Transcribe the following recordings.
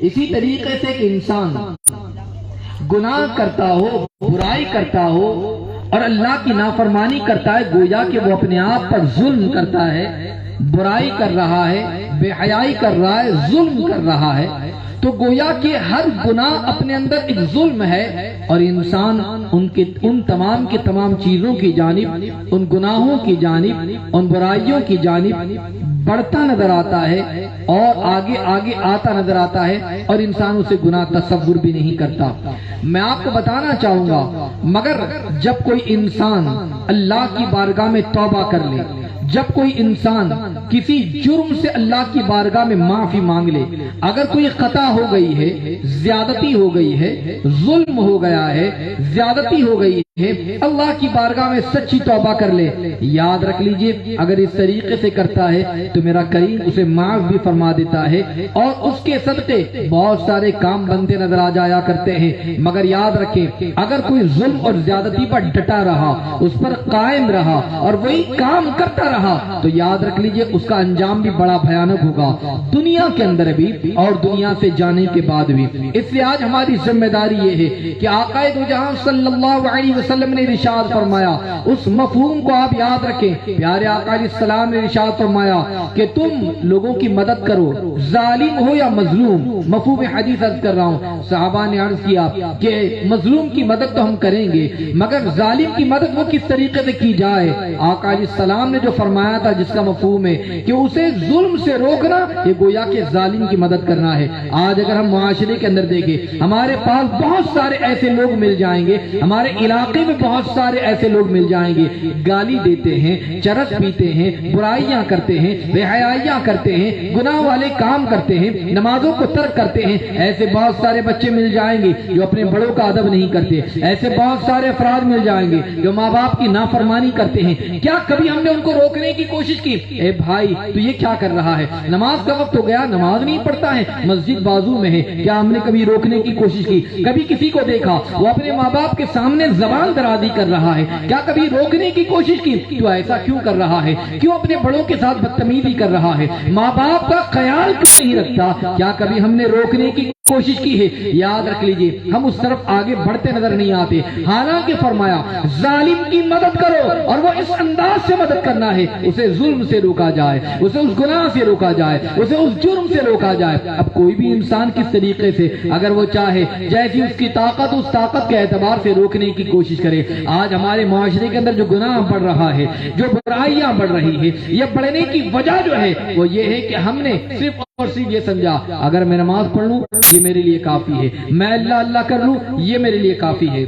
اسی طریقے سے ایک انسان گناہ کرتا ہو، برائی کرتا ہو اور اللہ کی نافرمانی کرتا ہے، گویا کہ وہ اپنے آپ پر ظلم کرتا ہے، برائی کر رہا ہے، بے حیائی کر رہا ہے، ظلم کر رہا ہے۔ تو گویا کہ ہر گناہ اپنے اندر ایک ظلم ہے، اور انسان ان تمام کی تمام چیزوں کی جانب، ان گناہوں کی جانب، ان برائیوں کی جانب بڑھتا نظر آتا ہے اور آگے آگے آتا نظر آتا ہے، اور انسان اسے گناہ تصور بھی نہیں کرتا۔ میں آپ کو بتانا چاہوں گا، مگر جب کوئی انسان اللہ کی بارگاہ میں توبہ کر لے، جب کوئی انسان کسی جرم سے اللہ کی بارگاہ میں معافی مانگ لے، اگر کوئی خطا ہو گئی ہے، زیادتی ہو گئی ہے، ظلم ہو گیا ہے، زیادتی ہو گئی ہے، اللہ کی بارگاہ میں سچی توبہ کر لے، یاد رکھ لیجئے اگر اس طریقے سے کرتا ہے تو میرا کریم اسے معاف بھی فرما دیتا ہے، اور اس کے صدقے بہت سارے کام بنتے نظر آ جایا کرتے ہیں۔ مگر یاد رکھیں، اگر کوئی ظلم اور زیادتی پر ڈٹا رہا، اس پر قائم رہا اور وہی کام کرتا رہا، تو یاد رکھ لیجئے اس کا انجام بھی بڑا بھیانک ہوگا، دنیا کے اندر بھی اور دنیا سے جانے کے بعد بھی۔ اس لیے آج ہماری ذمہ داری یہ ہے کہ آقا دو جہاں صلی اللہ علیہ وسلم نے ارشاد فرمایا، اس مفہوم کو آپ یاد رکھیں۔ پیارے آقا علیہ السلام نے ارشاد فرمایا کہ تم لوگوں کی مدد کرو، ظالم ہو یا مظلوم۔ مفہوم حدیث عرض کر رہا ہوں، صحابہ نے عرض کیا کہ مظلوم کی مدد تو ہم کریں گے، مگر ظالم کی مدد وہ کس طریقے سے کی جائے؟ آقا علیہ السلام نے جو فرمایا تھا، جس کا مفہوم ہے کہ اسے ظلم سے روکنا، یہ گویا کہ ظالم کی مدد کرنا ہے۔ آج اگر ہم معاشرے کے اندر دیکھیں، ہمارے پاس بہت سارے ایسے لوگ مل جائیں گے، ہمارے علاقے میں بہت سارے ایسے لوگ مل جائیں گے، گالی دیتے ہیں، چرس پیتے ہیں، برائیاں کرتے ہیں، بے حیائیاں کرتے ہیں، گناہ والے کام کرتے ہیں، نمازوں کو ترک کرتے ہیں۔ ایسے بہت سارے بچے مل جائیں گے جو اپنے بڑوں کا ادب نہیں کرتے، ایسے بہت سارے افراد مل جائیں گے جو ماں باپ کی نافرمانی کرتے ہیں۔ کیا کبھی ہم نے ان کو روکنے کی کوشش کی؟ اے بھائی تو یہ کیا کر رہا ہے؟ نماز کا وقت ہو گیا، نماز نہیں پڑھتا ہے، مسجد بازو میں ہے، کیا ہم نے کبھی روکنے کی کوشش کی؟ کبھی کسی کو دیکھا وہ اپنے ماں باپ کے سامنے زبان درازی کر رہا ہے، کیا کبھی روکنے کی کوشش کی؟ تو ایسا کیوں کر رہا ہے؟ کیوں اپنے بڑوں کے ساتھ بدتمیزی کر رہا ہے؟ ماں باپ کا خیال کیوں نہیں رکھتا؟ کیا کبھی ہم نے روکنے کی کوشش کی ہے؟ یاد رکھ لیجئے ہم اس طرف آگے بڑھتے نظر نہیں آتے۔ حالانکہ فرمایا ظالم کی مدد کرو، اور وہ اس انداز سے مدد کرنا ہے اسے ظلم سے روکا جائے، اسے اس گناہ سے روکا جائے، اسے اس جرم سے روکا جائے۔ اب کوئی بھی انسان کس طریقے سے اگر وہ چاہے جیسی اس کی طاقت، اس طاقت کے اعتبار سے روکنے کی کوشش کرے۔ آج ہمارے معاشرے کے اندر جو گناہ بڑھ رہا ہے، جو برائیاں بڑھ رہی ہے، یہ بڑھنے کی وجہ جو ہے وہ یہ ہے کہ ہم نے صرف اور صرف یہ سمجھا اگر میں نماز پڑھ لوں یہ میرے لیے کافی ہے، میں اللہ اللہ کر لوں یہ میرے لیے کافی ہے،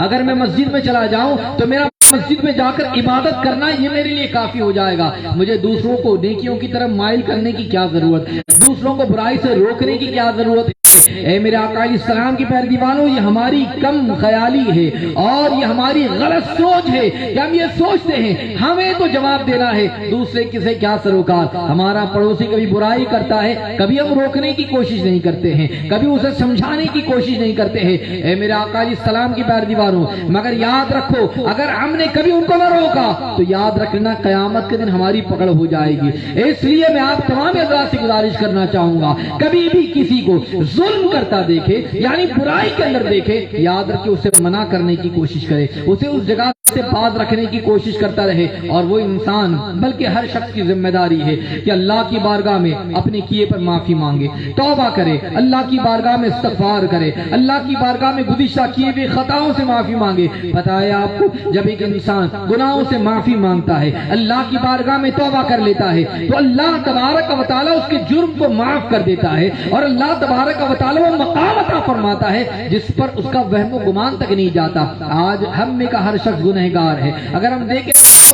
اگر میں مسجد میں چلا جاؤں تو میرا مسجد میں جا کر عبادت کرنا یہ میرے لیے کافی ہو جائے گا، مجھے دوسروں کو نیکیوں کی طرف مائل کرنے کی کیا ضرورت ہے، دوسروں کو برائی سے روکنے کی کیا ضرورت ہے۔ اے میرے آقا علیہ السلام کی پیروانوں، یہ ہماری کم خیالی ہے اور یہ ہماری غلط سوچ ہے کہ ہم یہ سوچتے ہیں ہمیں تو جواب دینا ہے، دوسرے کسے کیا سروکار۔ ہمارا پڑوسی کبھی برائی کرتا ہے، کبھی ہم روکنے کی کوشش نہیں کرتے ہیں، کبھی اسے سمجھانے کی کوشش نہیں کرتے ہیں۔ اے میرے آقا علیہ السلام کی پیروانوں، مگر یاد رکھو اگر ہم نے کبھی ان کو نہ روکا تو یاد رکھنا قیامت کے دن ہماری پکڑ ہو جائے گی۔ اس لیے میں آپ تمام حضرات سے گزارش کرنا چاہوں گا، کبھی بھی کسی کو ظلم کرتا دیکھے یعنی برائی کے اندر دیکھے، یاد رکھے اسے منع کرنے کی کوشش کرے، اسے اس جگہ سے باز رکھنے کی کوشش کرتا رہے۔ اور وہ انسان بلکہ ہر شخص کی ذمہ داری ہے کہ اللہ کی بارگاہ میں اپنے کیے پر معافی مانگے، توبہ کرے، اللہ کی بارگاہ میں استغفار کرے، اللہ کی بارگاہ میں گزشتہ کیے ہوئے خطاؤں سے معافی مانگے۔ پتہ ہے آپ کو جب ایک انسان گناہوں سے معافی مانگتا ہے، اللہ کی بارگاہ میں توبہ کر لیتا ہے، تو اللہ تبارک و تعالیٰ اس کے جرم کو معاف کر دیتا ہے، اور اللہ تبارک و تعالیٰ وہ مقام عطا فرماتا ہے جس پر اس کا وہم و گمان تک نہیں جاتا۔ آج ہم میں کا ہر شخص گنہگار ہے، اگر ہم دیکھیں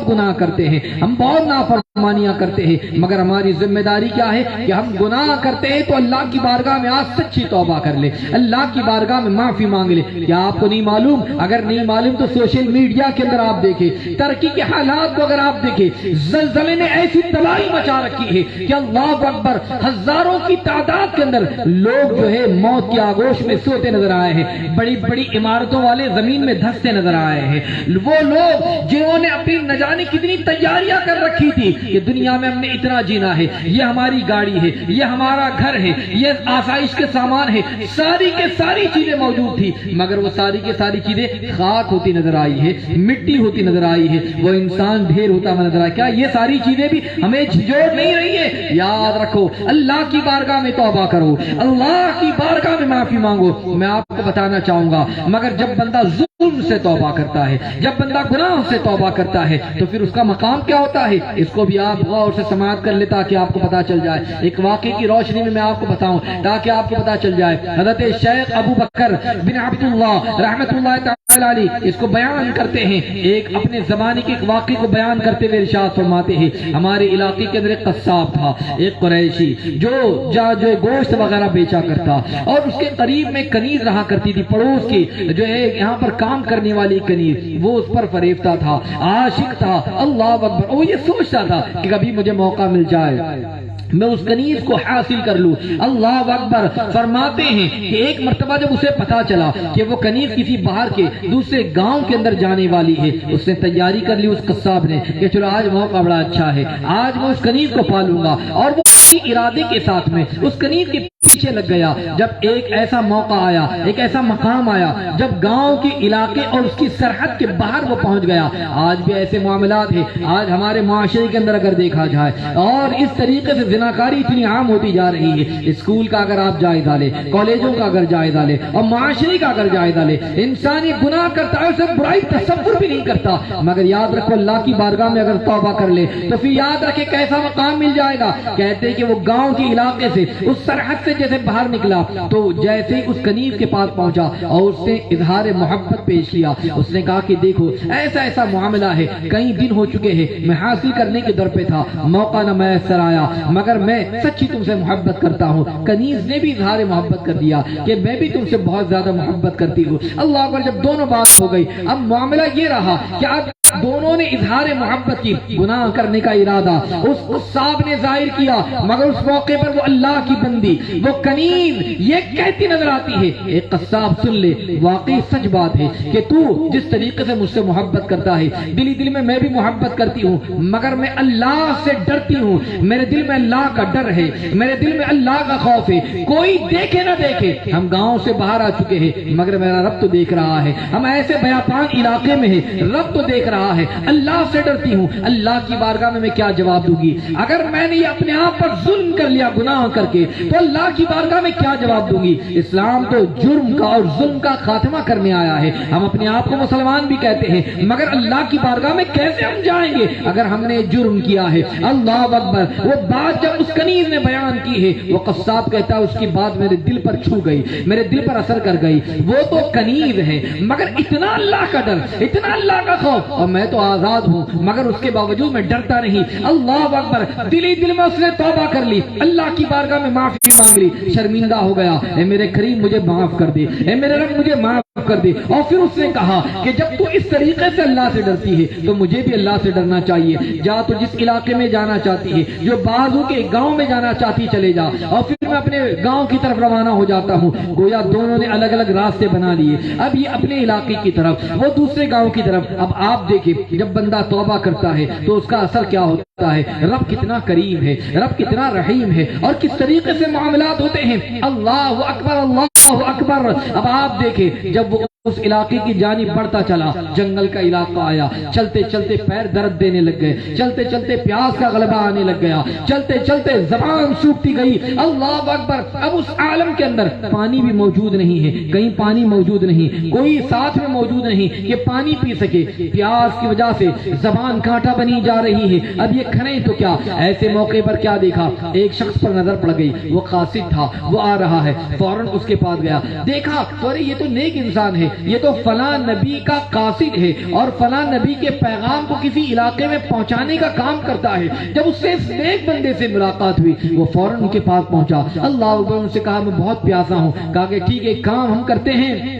گناہ کرتے ہیں، ہم بہت نافرمانیاں کرتے ہیں، مگر ہماری ذمہ داری کیا ہے کہ ہم گناہ کرتے ہیں تو اللہ کی بارگاہ میں آج سچی توبہ کر لے، اللہ کی بارگاہ میں معافی مانگ لے۔ کیا آپ کو نہیں معلوم؟ اگر نہیں معلوم تو سوشل میڈیا کے اندر آپ دیکھیں، ترقی کے حالات کو اگر آپ دیکھیں، زلزلے نے ایسی تباہی مچا رکھی ہے کہ اللہ اکبر، ہزاروں کی تعداد کے اندر لوگ جو ہے موت کی آغوش میں سوتے نظر آئے ہیں، بڑی بڑی عمارتوں والے زمین میں دھستے نظر آئے ہیں، وہ لوگ جنہوں نے اپنی نہ جانے کتنی تیاریاں کر رکھی تھی کہ دنیا میں ہم نے اتنا جینا ہے، یہ ہماری گاڑی ہے، یہ ہمارا گھر ہے، یہ آسائش کے سامان ہے، ساری کے ساری چیزیں موجود تھی، مگر وہ ساری کے ساری چیزیں خاک ہوتی نظر آئی ہے، مٹی ہوتی نظر آئی ہے، وہ انسان ڈھیر ہوتا ہوا نظر آیا۔ کیا یہ ساری چیزیں بھی ہمیں جھنجھوڑ نہیں رہی ہے؟ یاد رکھو، اللہ کی بارگاہ میں توبہ کرو، اللہ کی بارگاہ میں معافی مانگو۔ میں آپ کو بتانا چاہوں گا، مگر جب بندہ ظلم سے توبہ کرتا ہے، جب بندہ گناہ سے توبہ کرتا ہے، تو پھر اس کا مقام کیا ہوتا ہے؟ اس کو بھی آپ غور سے سماعت کر لیں تاکہ آپ کو پتا چل جائے۔ ایک واقعے کی روشنی میں آپ کو بتاؤں تاکہ آپ کو پتا چل جائے۔ حضرت شیخ ابو بکر بن عبداللہ رحمت اللہ تعالی علیہ اس کو بیان کرتے ہیں، ایک اپنے زمانے کے ایک واقعے کو بیان کرتے ہوئے ارشاد فرماتے ہیں، ہمارے علاقے کے اندر ایک قصاب تھا، ایک قریشی جو گوشت وغیرہ بیچا کرتا، اور اس کے قریب میں کنیز رہا کرتی تھی، پڑوس کی جو ہے یہاں پر کام کرنے والی کنیز، وہ اس پر فریفتہ تھا، عاشق تھا، اللہ اکبر۔ وہ یہ سوچتا تھا کہ کبھی مجھے موقع مل جائے میں اس کنیز کو حاصل کر لوں، اللہ اکبر۔ فرماتے ہیں کہ ایک مرتبہ جب اسے پتا چلا کہ وہ کنیز کسی باہر کے دوسرے گاؤں کے اندر جانے والی ہے، اس نے تیاری کر لی اس قصاب نے کہ چلو آج موقع بڑا اچھا ہے، آج میں اس کنیز کو پالوں گا، اور وہ ارادے کے ساتھ میں اس کنیز کے پیچھے لگ گیا۔ جب ایک ایسا موقع آیا، ایک ایسا مقام آیا جب گاؤں کے علاقے اور اس کی سرحد کے باہر وہ پہنچ گیا۔ آج بھی ایسے معاملات ہیں، آج ہمارے معاشرے کے اندر اگر دیکھا جائے، اور اس طریقے سے زناکاری اتنی عام ہوتی جا رہی ہے۔ اسکول کا اگر آپ جائزہ لیں، کالجوں کا اگر جائزہ لیں، اور معاشرے کا اگر جائزہ لیں، انسان یہ گناہ کرتا ہے، اسے برائی تصور بھی نہیں کرتا، مگر یاد رکھو اللہ کی بارگاہ میں اگر توبہ کر لے تو پھر یاد رکھے کیسا مقام مل جائے گا۔ کہتے ہیں کہ وہ گاؤں کے علاقے سے اس سرحد سے جیسے باہر نکلا تو جیسے ہی اس کنیز کے پاس پہنچا اور اس نے اظہار محبت پیش کیا، اس نے کہا کہ دیکھو ایسا ایسا معاملہ ہے، کئی دن ہو چکے ہیں، میں حاصل کرنے کے در پہ تھا، موقع نہ میسر آیا، مگر میں سچی تم سے محبت کرتا ہوں۔ کنیز نے بھی اظہار محبت کر دیا کہ میں بھی تم سے بہت زیادہ محبت کرتی ہوں۔ اللہ اکبر۔ جب دونوں بات ہو گئی، اب معاملہ یہ رہا کہ اب دونوں نے اظہار محبت کی، گناہ کرنے کا ارادہ اس قصاب نے ظاہر کیا، مگر اس موقع پر وہ اللہ کی بندی، وہ کنیز یہ کہتی نظر آتی ہے، اے قصاب سن لے، واقعی سچ بات ہے کہ تو جس طریقے سے مجھ سے محبت کرتا ہے، دلی دل میں بھی محبت کرتی ہوں، مگر میں اللہ سے ڈرتی ہوں، میرے دل میں اللہ کا ڈر ہے، میرے دل میں اللہ کا خوف ہے، کوئی دیکھے نہ دیکھے، ہم گاؤں سے باہر آ چکے ہیں مگر میرا رب تو دیکھ رہا ہے، ہم ایسے بیابان علاقے میں ہیں، رب تو دیکھ رہا ہے، اللہ سے ڈرتی ہوں، اللہ کی بارگاہ میں کیا جواب دوں گی؟ اگر میں نے اپنے آپ پر ظلم کر لیا گناہ کر کے تو اللہ کی بارگاہ میں کیا جواب دوں گی؟ اسلام تو جرم کا اور ظلم کا خاتمہ کرنے آیا ہے، ہم اپنے آپ کو مسلمان بھی کہتے ہیں، مگر اللہ کی بارگاہ میں کیسے ہم جائیں گے اگر ہم نے جرم کیا ہے؟ اللہ اکبر۔ وہ بات جب اس کنیز نے بیان کی ہے، وہ قصاب کہتا ہے اس کی بات میرے دل پر چھو گئی، میرے دل پر اثر کر گئی۔ وہ تو کنیز ہے مگر اتنا اللہ کا ڈر، اتنا اللہ کا خوف، اور میں تو آزاد ہوں مگر اس کے باوجود میں ڈرتا نہیں۔ اللہ اکبر۔ دلی دل میں اس نے توبہ کر لی، اللہ کی بارگاہ میں معافی مانگ لی، شرمندہ ہو گیا، اے میرے کریم مجھے معاف کر دے، اے میرے رب مجھے معاف کر دے۔ اور پھر اس نے کہا کہ جب تو اس طریقے سے اللہ سے ڈرتی ہے تو مجھے بھی اللہ سے ڈرنا چاہیے، جا تو جس علاقے میں جانا چاہتی ہے، جو بازو کے گاؤں میں جانا چاہتی چلے جا، اور پھر میں اپنے گاؤں کی طرف روانہ ہو جاتا ہوں۔ گویا دونوں نے الگ الگ راستے بنا لیے، اب یہ اپنے علاقے کی طرف، وہ دوسرے گاؤں کی طرف۔ اب آپ دیکھیں جب بندہ توبہ کرتا ہے تو اس کا اثر کیا ہوتا ہے؟ رب کتنا کریم ہے، رب کتنا رحیم ہے، اور کس طریقے سے معاملات ہوتے ہیں۔ اللہ اکبر، اللہ اکبر۔ اب آپ دیکھیں جب وہ اس علاقے کی جانب بڑھتا چلا، جنگل کا علاقہ آیا، چلتے چلتے پیر درد دینے لگ گئے، چلتے چلتے پیاس کا غلبہ آنے لگ گیا، چلتے چلتے زبان سوکھتی گئی۔ اللہ اکبر۔ اب اس عالم کے اندر پانی بھی موجود نہیں ہے، کہیں پانی موجود نہیں، کوئی ساتھ میں موجود نہیں کہ پانی پی سکے، پیاس کی وجہ سے زبان کانٹا بنی جا رہی ہے۔ اب یہ کھڑے تو کیا؟ ایسے موقع پر کیا دیکھا؟ ایک شخص پر نظر پڑ گئی، وہ قاصد تھا، وہ آ رہا ہے، فوراً اس کے پاس گیا، دیکھا تو ارے یہ تو نیک انسان ہے، یہ تو فلاں نبی کا قاصد ہے اور فلاں نبی کے پیغام کو کسی علاقے میں پہنچانے کا کام کرتا ہے۔ جب اس سے اس نیک بندے سے ملاقات ہوئی وہ فوراً ان کے پاس پہنچا، اللہ اکبر، ان سے کہا میں بہت پیاسا ہوں۔ کہا کہ ٹھیک ہے، کام ہم کرتے ہیں،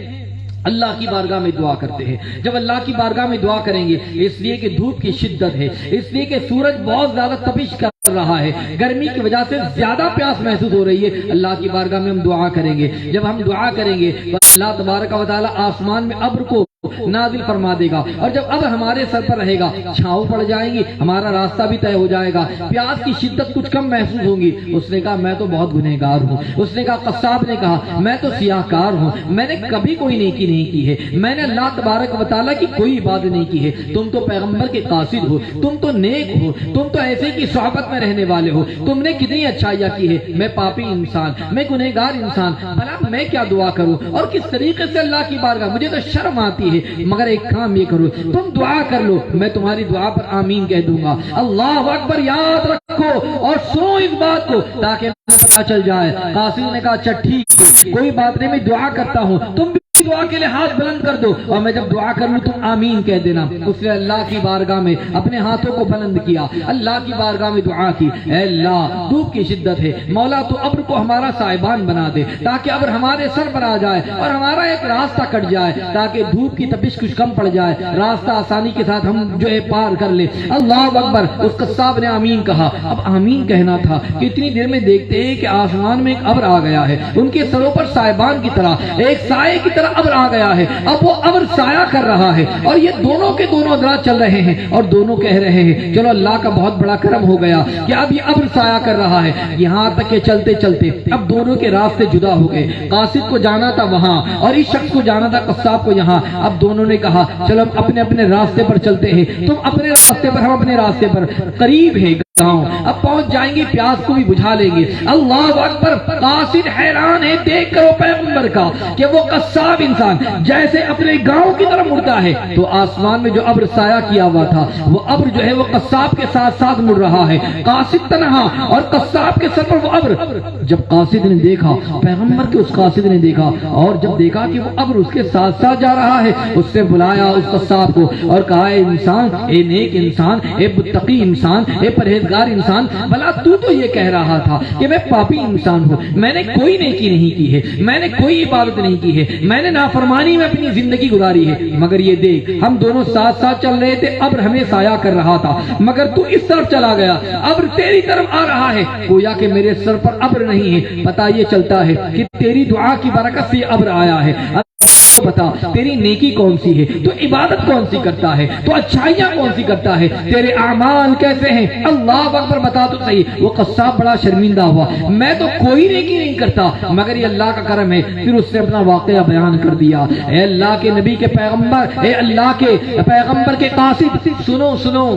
اللہ کی بارگاہ میں دعا کرتے ہیں۔ جب اللہ کی بارگاہ میں دعا کریں گے، اس لیے کہ دھوپ کی شدت ہے، اس لیے کہ سورج بہت زیادہ تپش کر رہا ہے، گرمی کی وجہ سے زیادہ پیاس محسوس ہو رہی ہے، اللہ کی بارگاہ میں ہم دعا کریں گے۔ جب ہم دعا کریں گے تو اللہ تبارک و تعالی آسمان میں ابر کو نازل فرما دے گا، اور جب ابر ہمارے سر پر رہے گا چھاؤں پڑ جائیں گی، ہمارا راستہ بھی طے ہو جائے گا، پیاس کی شدت کچھ کم محسوس ہوگی۔ اس نے کہا میں تو بہت گنہگار ہوں۔ اس نے کہا قصاب نے کہا میں تو سیاہ کار ہوں، میں نے کبھی کوئی نیکی نہیں کی ہے، میں نے اللہ تبارک و تعالیٰ کی کوئی عبادت نہیں کی ہے، تم تو پیغمبر کے قاصد ہو، تم تو نیک ہو، تم تو ایسے کی صحبت میں رہنے والے ہو، تم نے کتنی اچھائیاں کی ہے، میں پاپی انسان، میں گنہگار انسان، بھلا میں کیا دعا کروں اور کس طریقے سے اللہ کی بارگاہ، مجھے تو شرم آتی ہے، مگر ایک کام یہ کرو تم دعا کر لو، میں تمہاری دعا پر آمین کہہ دوں گا۔ اللہ اکبر، یاد رکھو اور سنو اس بات کو تاکہ پتا چل جائے۔ قاصد نے کہا اچھا ٹھیک ہے، کوئی بات نہیں، میں دعا کرتا ہوں، تم دعا کے لیے ہاتھ بلند کر دو اور میں جب دعا کر لوں تم آمین کہہ دینا۔ اس نے اللہ کی بارگاہ میں اپنے ہاتھوں کو بلند کیا، اللہ کی بارگاہ میں دعا کی، اے اللہ دھوپ کی شدت ہے، مولا تو ابر کو ہمارا سائبان بنا دے تاکہ ابر ہمارے سر پر آ جائے اور ہمارا ایک راستہ کٹ جائے تاکہ دھوپ کی تپش کچھ کم پڑ جائے، راستہ آسانی کے ساتھ ہم جو ہے پار کر لے۔ اللہ اکبر، اس قصاب نے آمین کہا۔ اب آمین کہنا تھا کہ اتنی دیر میں دیکھتے ہیں کہ آسمان میں ایک ابر آ گیا ہے، ان کے سروں پر سائبان کی طرح ایک سائے کی طرح ابر آ گیا ہے، اب وہ ابر سایہ کر رہا ہے اور یہ دونوں کے دونوں حضرات چل رہے ہیں اور دونوں کہہ رہے ہیں چلو اللہ کا بہت بڑا کرم ہو گیا کہ اب یہ ابر سایہ کر رہا ہے، یہاں تک کہ چلتے چلتے اب دونوں کے راستے جدا ہو گئے۔ قاصد کو جانا تھا وہاں اور اس شخص کو جانا تھا قصاب کو یہاں۔ اب دونوں نے کہا چلو ہم اپنے اپنے راستے پر چلتے ہیں، تم اپنے راستے پر، ہم اپنے راستے پر، قریب ہے گاؤں، اب پہنچ جائیں گے، پیاس کو بھی بجھا لیں گے۔ اللہ اکبر، قاصد حیران ہے دیکھ کر وہ پیغمبر کا کہ وہ قصاب انسان جیسے اپنے گاؤں کی طرف مڑتا ہے تو آسمان میں جو ابر سایہ کیا ہوا تھا وہ ابر جو ہے وہ قصاب کے ساتھ ساتھ مڑ رہا ہے، قاصد تنہا اور قصاب کے سر پر وہ ابر۔ جب قاصد نے دیکھا، پیغمبر کے اس قاصد نے دیکھا اور جب دیکھا کہ وہ ابر اس کے ساتھ ساتھ جا رہا ہے، اس نے بلایا اس قصاب کو اور کہا اے انسان، اے نیک انسان، اے متقی انسان، اے پرہیزگار انسان، بھلا تو یہ کہہ رہا تھا کہ میں پاپی انسان ہوں، میں نے کوئی نیکی نہیں کی ہے، میں نے کوئی عبادت نہیں کی ہے، میں نے نافرمانی میں اپنی زندگی گزاری ہے، مگر یہ دیکھ ہم دونوں ساتھ ساتھ چل رہے تھے، ابر ہمیں سایہ کر رہا تھا مگر تو اس طرف چلا گیا، ابر تیری طرف آ رہا ہے، گویا کہ میرے سر پر ابر نہیں ہے، پتہ یہ چلتا ہے کہ تیری دعا کی برکت سے ابر آیا ہے۔ بتا تیری نیکی کون سی ہے، تو عبادت کون سی کرتا ہے، تو اچھائیاں کون سی کرتا ہے، تیرے اعمال کیسے ہیں، اللہ اکبر بتا تو صحیح۔ وہ قصاب بڑا شرمندہ ہوا، میں تو کوئی نیکی نہیں کرتا مگر یہ اللہ کا کرم ہے۔ پھر اس نے اپنا واقعہ بیان کر دیا، اے اللہ کے نبی کے پیغمبر، اے اللہ کے پیغمبر کے قاصد، سنو سنو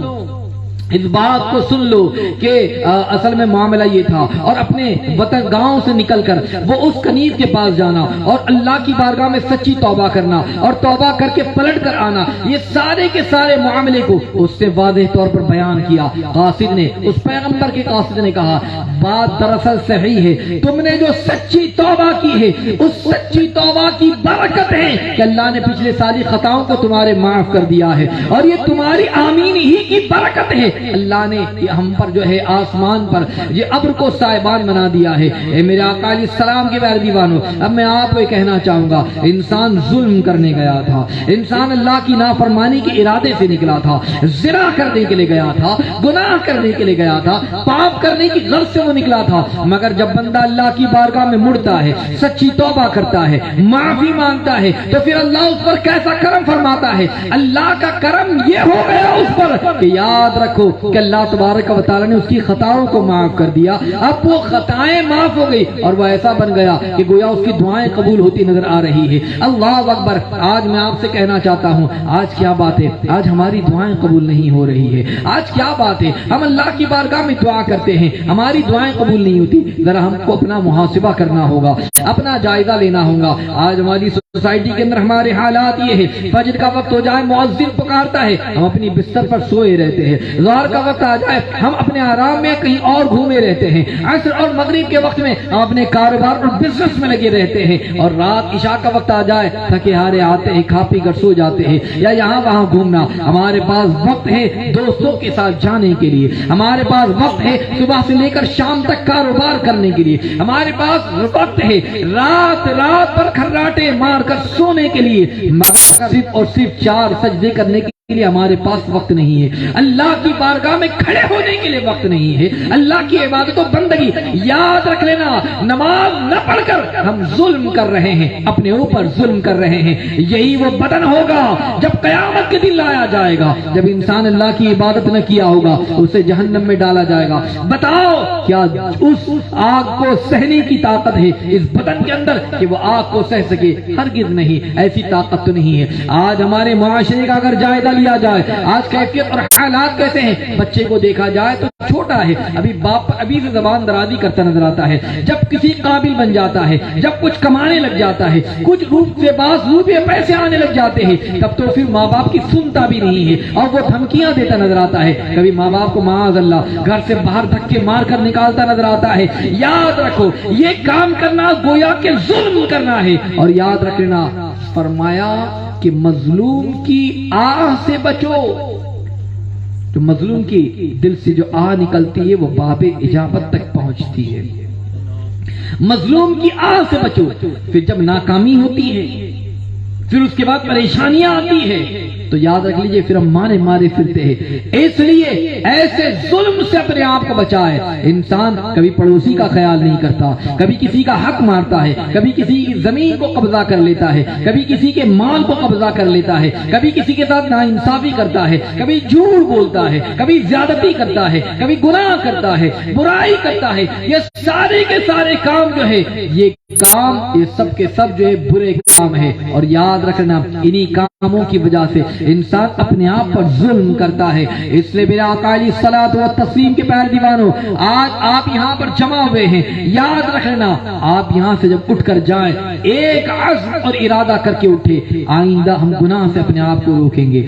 اس بات کو سن لو کہ اصل میں معاملہ یہ تھا، اور اپنے وطن گاؤں سے نکل کر وہ اس کنیز کے پاس جانا اور اللہ کی بارگاہ میں سچی توبہ کرنا اور توبہ کر کے پلٹ کر آنا، یہ سارے کے سارے معاملے کو اس سے واضح طور پر بیان کیا۔ قاصد نے، اس پیغمبر کے قاصد نے کہا بات دراصل صحیح ہے، تم نے جو سچی توبہ کی ہے اس سچی توبہ کی برکت ہے کہ اللہ نے پچھلے ساری خطاؤں کو تمہارے معاف کر دیا ہے، اور یہ تمہاری آمین ہی کی برکت ہے، اللہ نے ہم پر جو ہے آسمان پر یہ ابر کو سائبان بنا دیا ہے۔ اے میرے آقا علیہ السلام کے پیارے دیوانوں، اب میں آپ کو یہ کہنا چاہوں گا، انسان ظلم کرنے گیا تھا، انسان اللہ کی نافرمانی کے ارادے سے نکلا تھا، زنا کرنے کے لیے گیا تھا، گناہ کرنے کے لیے گیا تھا، پاپ کرنے کی غرض سے وہ نکلا تھا، مگر جب بندہ اللہ کی بارگاہ میں مڑتا ہے، سچی توبہ کرتا ہے، معافی مانگتا ہے، تو پھر اللہ اس پر کیسا کرم فرماتا ہے۔ اللہ کا کرم یہ ہو گیا اس پر کہ یاد رکھو کہ اللہ تبارک و تعالی نے اس کی خطاؤں کو معاف کر دیا، اب وہ خطائیں معاف ہو گئی اور وہ ایسا بن گیا کہ گویا اس کی دعائیں قبول ہوتی نظر آ رہی ہے۔ اللہ اکبر، آج میں آپ سے کہنا چاہتا ہوں، آج کیا بات ہے، آج ہماری دعائیں قبول نہیں ہو رہی ہے، آج کیا بات ہے، ہم اللہ کی بارگاہ میں دعا کرتے ہیں، ہماری دعائیں قبول نہیں ہوتی۔ ذرا ہم کو اپنا محاسبہ کرنا ہوگا، اپنا جائزہ لینا ہوگا۔ آج ہماری سوسائٹی کے اندر ہمارے حالات یہ ہے، فجر کا وقت ہو جائے مؤذن پکارتا ہے، ہم اپنی بستر پر سوئے رہتے ہیں، ظہر کا وقت آ جائے ہم اپنے آرام میں کہیں اور گھومے رہتے ہیں، عصر اور مغرب کے وقت میں ہم اپنے کاروبار اور بزنس میں لگے رہتے ہیں، اور رات عشاء کا وقت آ جائے تھکے ہارے آتے ہیں، کھا پی کر سو جاتے ہیں، یا یہاں وہاں گھومنا۔ ہمارے پاس وقت ہے دوستوں کے ساتھ جانے کے لیے، ہمارے پاس وقت ہے صبح سے لے کر شام تک کاروبار کرنے کے لیے، ہمارے پاس وقت ہے رات رات پر کھراٹے مار کر سونے کے لیے، مگر صرف اور صرف 4 سجدے کرنے کی کے لیے ہمارے پاس وقت نہیں ہے، اللہ کی بارگاہ میں کھڑے ہونے کے لیے وقت نہیں ہے، اللہ کی عبادت و بندگی یاد رکھ لینا، نماز نہ پڑھ کر ہم ظلم کر رہے ہیں، اپنے اوپر ظلم کر رہے ہیں۔ یہی وہ بدن ہوگا جب قیامت کے دن لایا جائے گا، جب انسان اللہ کی عبادت نہ کیا ہوگا اسے جہنم میں ڈالا جائے گا۔ بتاؤ کیا اس آگ کو سہنے کی طاقت ہے اس بدن کے اندر کہ وہ آگ کو سہ سکے؟ ہرگز نہیں، ایسی طاقت تو نہیں ہے۔ آج ہمارے معاشرے کا اگر جائزہ لیا جائے، آج کیفیت اور حالات کیسے ہیں؟ بچے کو دیکھا جائے تو چھوٹا ہے، ابھی سے زبان درازی کرتا نظر آتا ہے، جب کسی قابل بن جاتا ہے، جب کچھ کمانے لگ جاتا ہے، کچھ روپ سے باز روپے پیسے آنے لگ جاتے ہیں، تب تو پھر ماں باپ کی سنتا بھی نہیں ہے اور وہ دھمکیاں دیتا نظر آتا ہے۔ کبھی ماں باپ کو معاذ اللہ گھر سے باہر دھکے مار کر نکالتا نظر آتا ہے۔ یاد رکھو یہ کام کرنا گویا کہ ظلم کرنا ہے، اور یاد رکھنا فرمایا کہ مظلوم کی آہ سے بچو۔ تو مظلوم کی دل سے جو آہ نکلتی ہے وہ باب اجابت تک پہنچتی ہے۔ مظلوم کی آہ سے بچو، پھر جب ناکامی ہوتی ہے، پھر اس کے بعد پریشانیاں آتی ہے تو یاد رکھ لیجئے پھر ہم مارے پھرتے ہیں۔ اس لیے ایسے ظلم سے اپنے آپ کو بچائے۔ انسان کبھی پڑوسی کا خیال نہیں کرتا، کبھی کسی کا حق مارتا ہے، کبھی کسی کی زمین کو قبضہ کر لیتا ہے، کبھی کسی کے مال کو قبضہ کر لیتا ہے، کبھی کسی کے ساتھ ناانصافی کرتا ہے، کبھی جھوٹ بولتا ہے، کبھی زیادتی کرتا ہے، کبھی گناہ کرتا ہے، برائی کرتا ہے۔ یہ سارے کے سارے کام جو ہے یہ سب کے سب جو ہے برے کام ہے، اور یاد رکھنا انہی کاموں کی وجہ سے انسان اپنے آپ پر ظلم کرتا ہے۔ اس لیے میرا آقا علیہ الصلوۃ والتسلیم کے پیارے دیوانوں، آج آپ یہاں پر جمع ہوئے ہیں، یاد رکھنا آپ یہاں سے جب اٹھ کر جائیں ایک عزم اور ارادہ کر کے اٹھے، آئندہ ہم گناہ سے اپنے آپ کو روکیں گے۔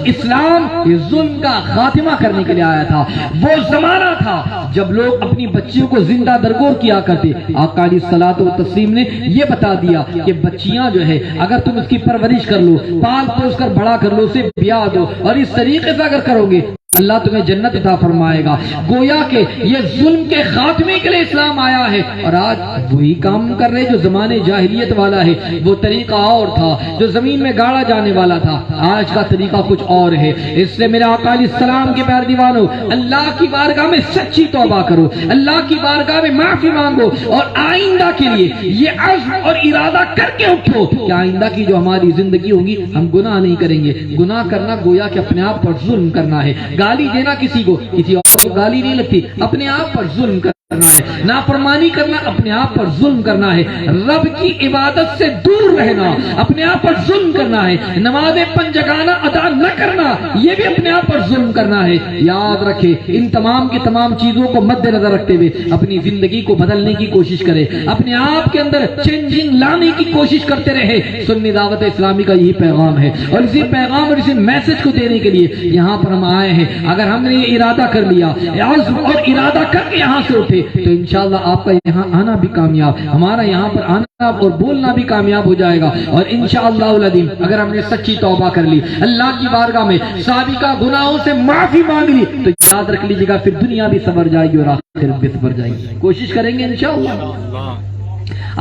اسلام اس ظلم کا خاتمہ کرنے کے لیے آیا تھا۔ وہ زمانہ تھا جب لوگ اپنی بچیوں کو زندہ درگور کیا کرتے، آقا علیہ الصلوۃ والتسلیم نے یہ بتا دیا کہ بچیاں جو ہے اگر تم اس کی پرورش کر لو، پال پوس کر بڑا کر لو، اسے بیاہ دو، اور اس طریقے سے اگر کرو گے اللہ تمہیں جنت عطا فرمائے گا۔ گویا کہ یہ ظلم کے خاتمے کے لیے اسلام آیا ہے، اور آج وہی کام کر رہے جو زمانے جاہلیت والا ہے۔ وہ طریقہ اور تھا جو زمین میں گاڑا جانے والا تھا، آج کا طریقہ کچھ اور ہے۔ اس لیے میرے آقا علیہ السلام کے پیارے دیوانوں، اللہ کی بارگاہ میں سچی توبہ کرو، اللہ کی بارگاہ میں معافی مانگو، اور آئندہ کے لیے یہ عزم اور ارادہ کر کے اٹھو کہ آئندہ کی جو ہماری زندگی ہوگی ہم گناہ نہیں کریں گے۔ گناہ کرنا گویا کہ اپنے آپ پر ظلم کرنا ہے۔ گالی دینا کسی کو، کسی اور کو گالی نہیں لگتی، اپنے آپ پر ظلم کرنا ہے۔ نافرمانی کرنا اپنے آپ پر ظلم کرنا ہے۔ رب کی عبادت سے دور رہنا اپنے آپ پر ظلم کرنا ہے۔ نمازیں پنجگانہ ادا نہ کرنا یہ بھی اپنے آپ پر ظلم کرنا ہے۔ یاد رکھے ان تمام کی تمام چیزوں کو مد نظر رکھتے ہوئے اپنی زندگی کو بدلنے کی کوشش کرے، اپنے آپ کے اندر چینجنگ لانے کی کوشش کرتے رہے۔ سنی دعوت اسلامی کا یہی پیغام ہے، اور اسی پیغام اور اسی میسج کو دینے کے لیے یہاں پر ہم آئے ہیں۔ اگر ہم نے یہ ارادہ کر لیا، عزم اور ارادہ کر کے یہاں سے اٹھے، تو انشاءاللہ آپ کا یہاں آنا بھی کامیاب، ہمارا یہاں پر آنا اور بولنا بھی کامیاب ہو جائے گا۔ اور انشاءاللہ العظیم اگر ہم نے سچی توبہ کر لی، اللہ کی بارگاہ میں سابقہ گناہوں سے معافی مانگ لی، تو یاد رکھ لیجیے گا پھر دنیا بھی سنور جائے گی اور آخرت بھی سنور جائے گی۔ کوشش کریں گے انشاءاللہ،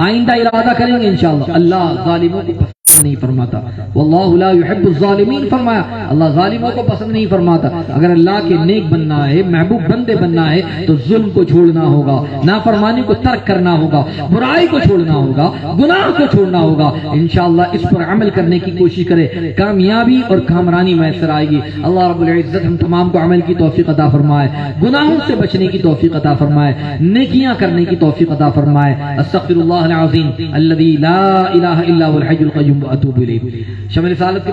آئندہ ارادہ کریں گے انشاءاللہ۔ اللہ ظالموں کو پسند نہیں فرماتا، واللہ لا يحب الظالمین فرمایا، اللہ ظالموں کو پسند نہیں فرماتا۔ اگر اللہ کے نیک بننا ہے، محبوب بندے بننا ہے، تو ظلم کو چھوڑنا ہوگا، نافرمانی کو ترک کرنا ہوگا، برائی کو چھوڑنا ہوگا، گناہ کو چھوڑنا ہوگا۔ انشاءاللہ اس پر عمل کرنے کی کوشش کرے، کامیابی اور کامرانی میسر آئے گی۔ اللہ رب العزت ہم تمام کو عمل کی توفیق عطا فرمائے، گناہوں سے بچنے کی توفیق عطا فرمائے، نیکیاں کرنے کی توفیق عطا فرمائے۔ استغفر اللہ العظیم الذی لا الہ الا هو الحی القیوم واتوب الیہ۔ شمع رسالت کے